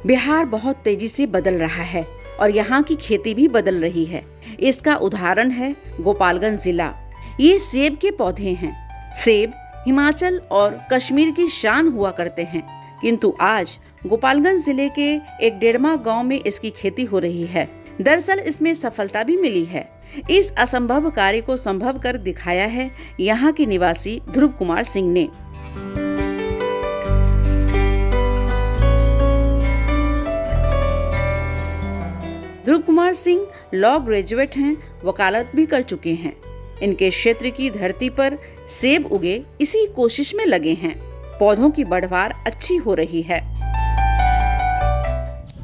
बिहार बहुत तेजी से बदल रहा है और यहाँ की खेती भी बदल रही है। इसका उदाहरण है गोपालगंज जिला। ये सेब के पौधे हैं। सेब हिमाचल और कश्मीर की शान हुआ करते हैं, किंतु आज गोपालगंज जिले के एक डेरमा गांव में इसकी खेती हो रही है। दरअसल इसमें सफलता भी मिली है। इस असंभव कार्य को संभव कर दिखाया है यहाँ के निवासी ध्रुव कुमार सिंह ने। ध्रुव कुमार सिंह लॉ ग्रेजुएट हैं, वकालत भी कर चुके हैं। इनके क्षेत्र की धरती पर सेब उगे, इसी कोशिश में लगे हैं। पौधों की बढ़वार अच्छी हो रही है।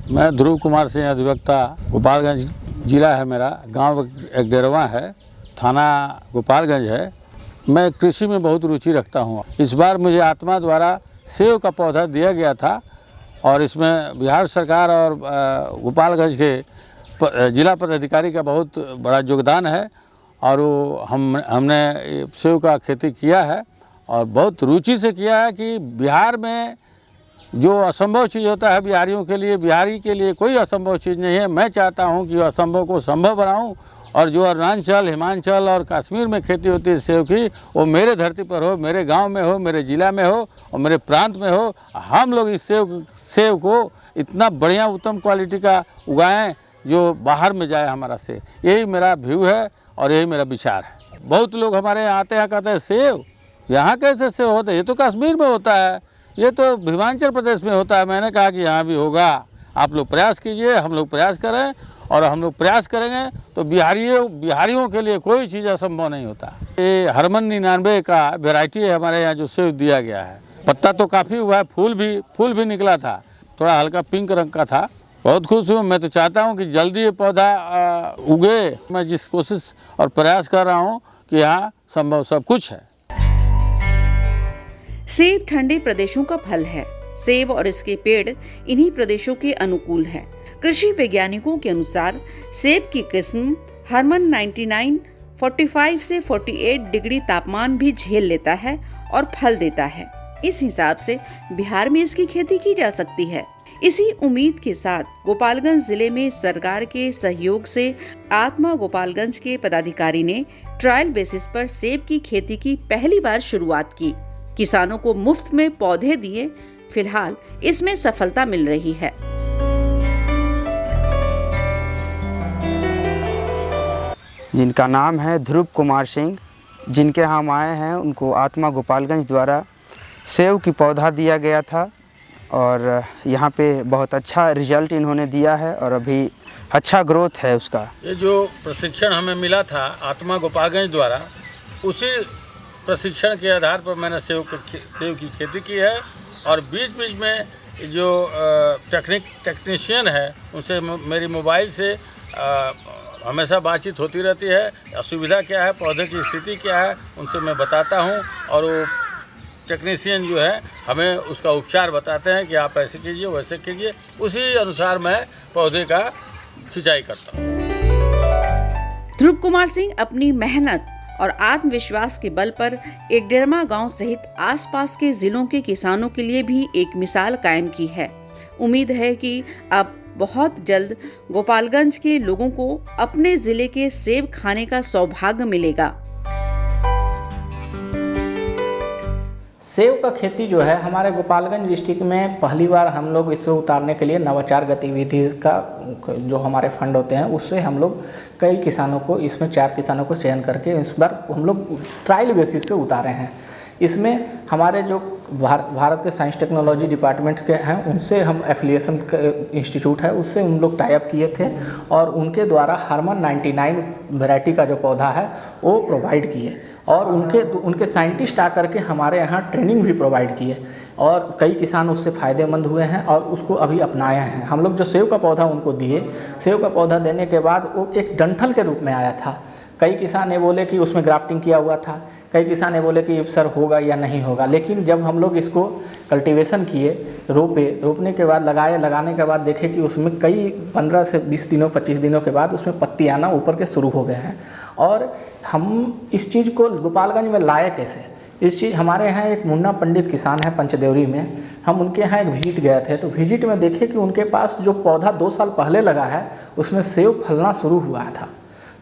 मैं ध्रुव कुमार सिंह, अधिवक्ता। गोपालगंज जिला है मेरा, गांव एक डेरवा है, थाना गोपालगंज है। मैं कृषि में बहुत रुचि रखता हूं। इस बार मुझे आत्मा द्वारा सेब का पौधा दिया गया था और इसमें बिहार सरकार और गोपालगंज के जिला पदाधिकारी का बहुत बड़ा योगदान है और वो हमने सेब का खेती किया है और बहुत रुचि से किया है कि बिहार में जो असंभव चीज़ होता है बिहारियों के लिए, बिहारी के लिए कोई असंभव चीज़ नहीं है। मैं चाहता हूं कि असंभव को संभव बनाऊं और जो अरुणाचल, हिमाचल और कश्मीर में खेती होती है सेब की, वो मेरे धरती पर हो, मेरे गांव में हो, मेरे ज़िला में हो और मेरे प्रांत में हो। हम लोग इस सेब को इतना बढ़िया उत्तम क्वालिटी का उगाएं जो बाहर में जाए हमारा सेब। यही मेरा व्यू है और यही मेरा विचार है। बहुत लोग हमारे यहाँ आते हैं, कहते हैं सेब यहाँ कैसे सेब होते हैं, ये तो कश्मीर में होता है, ये तो हिमाचल प्रदेश में होता है। मैंने कहा कि यहाँ भी होगा, आप लोग प्रयास कीजिए, हम लोग प्रयास करें और हम लोग प्रयास करेंगे तो बिहारियों के लिए कोई चीज़ असंभव नहीं होता। ये हरमन 99 का वेराइटी है हमारे यहाँ जो सेब दिया गया है। पत्ता तो काफ़ी हुआ है, फूल भी निकला था, थोड़ा हल्का पिंक रंग का था। बहुत खुश हूँ। मैं तो चाहता हूँ कि जल्दी ये पौधा उगे। मैं जिस कोशिश और प्रयास कर रहा हूँ कि यहाँ संभव सब कुछ है। सेब ठंडे प्रदेशों का फल है। सेब और इसके पेड़ इन्हीं प्रदेशों के अनुकूल है। कृषि वैज्ञानिकों के अनुसार सेब की किस्म हरमन 99 45 से 48 डिग्री तापमान भी झेल लेता है और फल देता है। इस हिसाब से बिहार में इसकी खेती की जा सकती है। इसी उम्मीद के साथ गोपालगंज जिले में सरकार के सहयोग से आत्मा गोपालगंज के पदाधिकारी ने ट्रायल बेसिस पर सेब की खेती की पहली बार शुरुआत की। किसानों को मुफ्त में पौधे दिए। फिलहाल इसमें सफलता मिल रही है। जिनका नाम है ध्रुव कुमार सिंह, जिनके हम आए हैं, उनको आत्मा गोपालगंज द्वारा सेब की पौधा दिया गया था और यहाँ पे बहुत अच्छा रिजल्ट इन्होंने दिया है और अभी अच्छा ग्रोथ है उसका। ये जो प्रशिक्षण हमें मिला था आत्मा गोपालगंज द्वारा, उसी प्रशिक्षण के आधार पर मैंने सेब की खेती की है और बीच बीच में जो टेक्नीशियन है उनसे मेरी मोबाइल से हमेशा बातचीत होती रहती है। असुविधा क्या है, पौधे की स्थिति क्या है, उनसे मैं बताता हूँ और वो टेक्नीशियन जो है हमें उसका उपचार बताते हैं कि आप ऐसे कीजिए, वैसे कीजिए। उसी अनुसार मैं पौधे का सिंचाई करता हूँ। ध्रुव कुमार सिंह अपनी मेहनत और आत्मविश्वास के बल पर एक डेरमा गांव सहित आसपास के जिलों के किसानों के लिए भी एक मिसाल कायम की है। उम्मीद है कि अब बहुत जल्द गोपालगंज के लोगों को अपने जिले के सेब खाने का सौभाग्य मिलेगा। सेब का खेती जो है हमारे गोपालगंज डिस्ट्रिक्ट में पहली बार हम लोग इसे उतारने के लिए नवाचार गतिविधि का जो हमारे फंड होते हैं उससे हम लोग कई किसानों को, इसमें 4 किसानों को चयन करके इस बार हम लोग ट्रायल बेसिस पे उतारे हैं। इसमें हमारे जो भारत के साइंस टेक्नोलॉजी डिपार्टमेंट के हैं उनसे हम एफिलिएशन इंस्टीट्यूट है उससे उन लोग टाई अप किए थे और उनके द्वारा हरमन 99 वैरायटी का जो पौधा है वो प्रोवाइड किए और उनके साइंटिस्ट आकर के हमारे यहाँ ट्रेनिंग भी प्रोवाइड किए और कई किसान उससे फ़ायदेमंद हुए हैं और उसको अभी अपनाया है। हम लोग जो सेब का पौधा उनको दिए, सेब का पौधा देने के बाद वो एक डंठल के रूप में आया था। कई किसान ये बोले कि उसमें ग्राफ्टिंग किया हुआ था, कई किसान ये बोले कि सर होगा या नहीं होगा, लेकिन जब हम लोग इसको कल्टीवेशन किए, रोपने के बाद लगाने के बाद देखे कि उसमें कई 15 से 20 दिनों 25 दिनों के बाद उसमें पत्ती आना ऊपर के शुरू हो गए हैं। और हम इस चीज़ को गोपालगंज में लाए कैसे, इस चीज़ हमारे यहाँ एक मुन्ना पंडित किसान है पंचदेवरी में, हम उनके यहाँ एक विजिट गए थे। तो विजिट में देखे कि उनके पास जो पौधा 2 साल पहले लगा है उसमें सेब फलना शुरू हुआ था।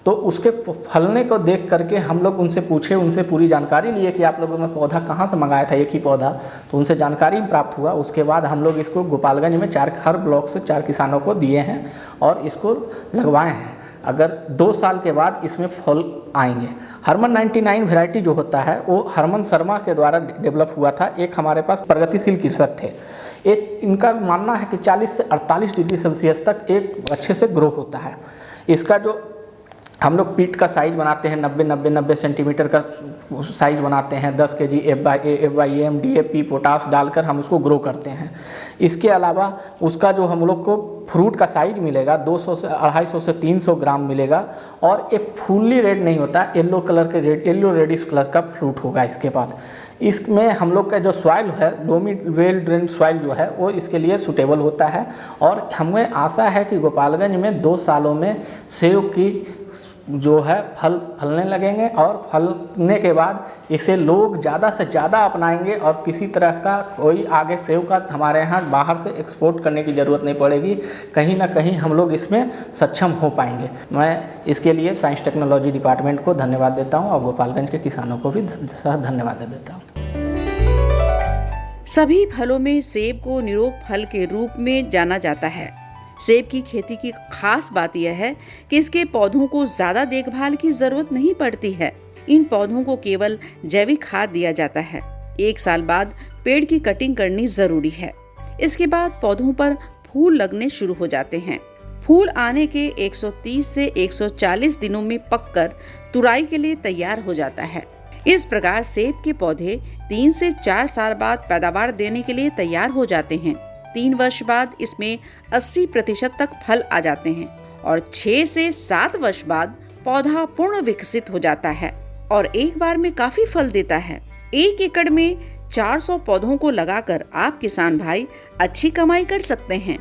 तो उसके फलने को देख करके हम लोग उनसे पूछे, उनसे पूरी जानकारी लिए कि आप लोगों ने पौधा कहाँ से मंगाया था, एक ही पौधा। तो उनसे जानकारी प्राप्त हुआ। उसके बाद हम लोग इसको गोपालगंज में हर ब्लॉक से 4 किसानों को दिए हैं और इसको लगवाए हैं। अगर 2 साल के बाद इसमें फल आएंगे। हरमन 99 वैरायटी जो होता है वो हरमन शर्मा के द्वारा डेवलप हुआ था। एक हमारे पास प्रगतिशील कृषक थे, एक इनका मानना है कि 40 से 48 डिग्री सेल्सियस तक एक अच्छे से ग्रो होता है। इसका जो हम लोग पीट का साइज़ बनाते हैं 90 सेंटीमीटर का साइज़ बनाते हैं। 10 kg FYM DAP पोटास डालकर हम उसको ग्रो करते हैं। इसके अलावा उसका जो हम लोग को फ्रूट का साइज मिलेगा 200 से 250 से 300 ग्राम मिलेगा और एक फुल्ली रेड नहीं होता, येलो कलर के येलो रेडिश कलर का फ्रूट होगा इसके पास। इसमें हम लोग का जो सॉइल है लोमी वेल ड्रेन सॉइल जो है वो इसके लिए सूटेबल होता है। और हमें आशा है कि गोपालगंज में 2 सालों में सेब की जो है फलने लगेंगे और फलने के बाद इसे लोग ज़्यादा से ज़्यादा अपनाएंगे और किसी तरह का कोई आगे सेब का हमारे यहाँ बाहर से एक्सपोर्ट करने की ज़रूरत नहीं पड़ेगी। कहीं ना कहीं हम लोग इसमें सक्षम हो पाएंगे। मैं इसके लिए साइंस टेक्नोलॉजी डिपार्टमेंट को धन्यवाद देता हूँ और गोपालगंज के किसानों को भी धन्यवाद देता हूँ। सभी फलों में सेब को निरोग फल के रूप में जाना जाता है। सेब की खेती की खास बात यह है कि इसके पौधों को ज्यादा देखभाल की जरूरत नहीं पड़ती है। इन पौधों को केवल जैविक खाद दिया जाता है। 1 साल बाद पेड़ की कटिंग करनी जरूरी है। इसके बाद पौधों पर फूल लगने शुरू हो जाते हैं। फूल आने के 130 से 140 दिनों में पककर तुराई के लिए तैयार हो जाता है। इस प्रकार सेब के पौधे 3 से 4 साल बाद पैदावार देने के लिए तैयार हो जाते हैं। 3 वर्ष बाद इसमें 80% तक फल आ जाते हैं और 6 से 7 वर्ष बाद पौधा पूर्ण विकसित हो जाता है और एक बार में काफी फल देता है। 1 एकड़ में 400 पौधों को लगाकर आप किसान भाई अच्छी कमाई कर सकते हैं।